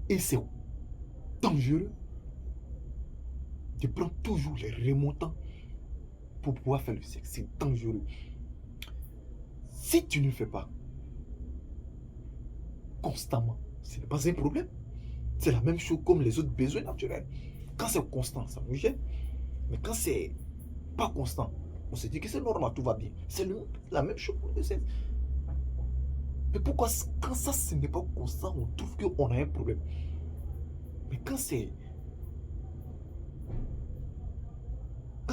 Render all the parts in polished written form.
Et c'est dangereux de prendre toujours les remontants pour pouvoir faire le sexe. C'est dangereux. Si tu ne fais pas constamment, ce n'est pas un problème. C'est la même chose comme les autres besoins naturels. Quand c'est constant, ça nous gêne. Mais quand c'est pas constant, on se dit que c'est normal, tout va bien. C'est la même chose pour le sexe. Mais pourquoi quand ça, ce n'est pas constant, on trouve qu'on a un problème. Mais quand c'est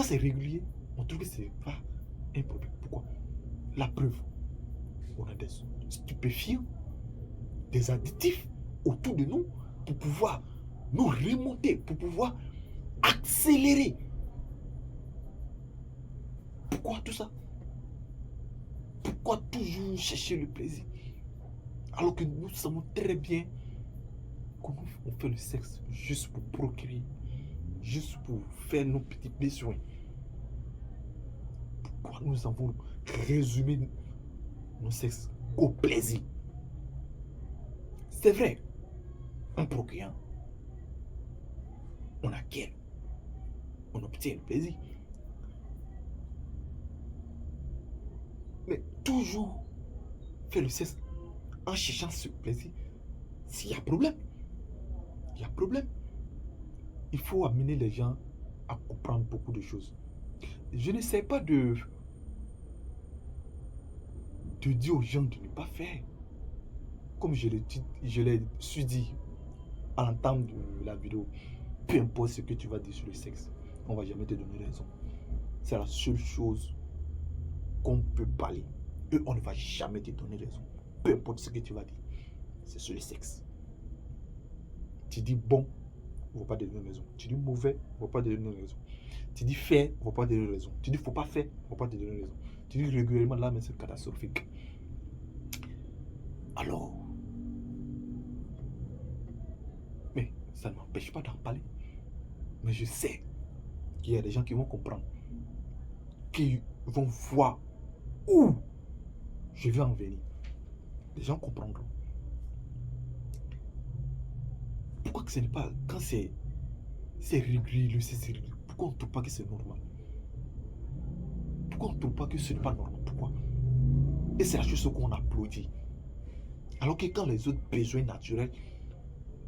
régulier, on trouve que c'est pas un problème. Pourquoi? La preuve, on a des stupéfiants, des additifs autour de nous pour pouvoir nous remonter, pour pouvoir accélérer. Pourquoi tout ça? Pourquoi toujours chercher le plaisir? Alors que nous savons très bien qu'on fait le sexe juste pour procréer, juste pour faire nos petits besoins. Pourquoi nous avons résumé nos sexes au plaisir? C'est vrai, en procréant, on acquiert, on obtient le plaisir. Mais toujours faire le sexe en cherchant ce plaisir, s'il y a problème, il y a problème. Il faut amener les gens à comprendre beaucoup de choses. Je n'essaie pas de dire aux gens de ne pas faire. Comme je l'ai su dit à l'entame de la vidéo, peu importe ce que tu vas dire sur le sexe, on ne va jamais te donner raison. C'est la seule chose qu'on peut parler. Et on ne va jamais te donner raison. Peu importe ce que tu vas dire, c'est sur le sexe. Tu dis bon, on ne va pas te donner raison. Tu dis mauvais, on ne va pas te donner raison. Tu dis faire, on ne va pas te donner raison. Tu dis faut pas faire, on ne va pas te donner raison. Tu dis régulièrement là, mais c'est catastrophique. Alors, mais ça ne m'empêche pas d'en parler. Mais je sais qu'il y a des gens qui vont comprendre, qui vont voir où je vais en venir. Les gens comprendront. Pourquoi que ce n'est pas, quand c'est régulier, c'est régulier, pourquoi on ne trouve pas que c'est normal? Pourquoi on ne trouve pas que ce n'est pas normal? Pourquoi? Et c'est la chose qu'on applaudit. Alors que quand les autres besoins naturels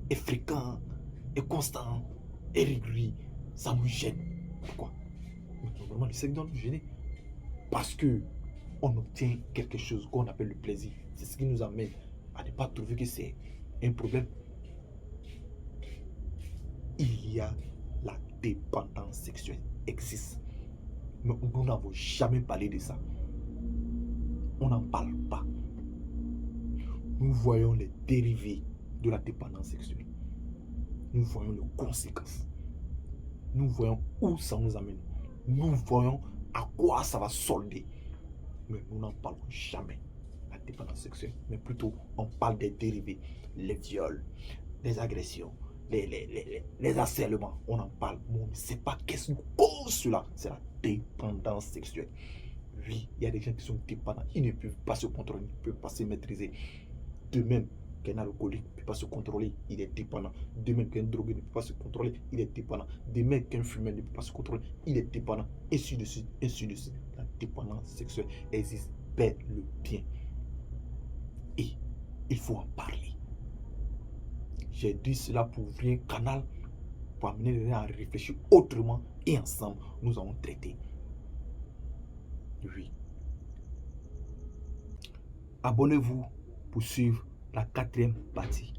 est fréquent, est constant, est régulier, ça nous gêne. Pourquoi? Normalement, le sexe doit nous gêner. Parce que on obtient quelque chose qu'on appelle le plaisir. C'est ce qui nous amène à ne pas trouver que c'est un problème. Il y a la dépendance sexuelle existe. Mais nous n'avons jamais parlé de ça. On n'en parle pas. Nous voyons les dérivés de la dépendance sexuelle. Nous voyons les conséquences. Nous voyons où ça nous amène. Nous voyons à quoi ça va solder. Mais nous n'en parlons jamais, la dépendance sexuelle. Mais plutôt, on parle des dérivés, les viols, les agressions, les harcèlements. On en parle, mais on ne sait pas qu'est-ce qui cause cela. C'est la dépendance sexuelle. Oui, il y a des gens qui sont dépendants. Ils ne peuvent pas se contrôler, ils ne peuvent pas se maîtriser. De même qu'un alcoolique ne peut pas se contrôler, il est dépendant. De même qu'un drogué ne peut pas se contrôler, il est dépendant. De même qu'un fumeur ne peut pas se contrôler, il est dépendant. Ainsi de suite, ainsi de suite. La dépendance sexuelle existe bel et bien. Et il faut en parler. J'ai dit cela pour ouvrir un canal, pour amener les gens à réfléchir autrement. Et ensemble, nous allons traiter. Oui. Abonnez-vous pour suivre la 4e partie.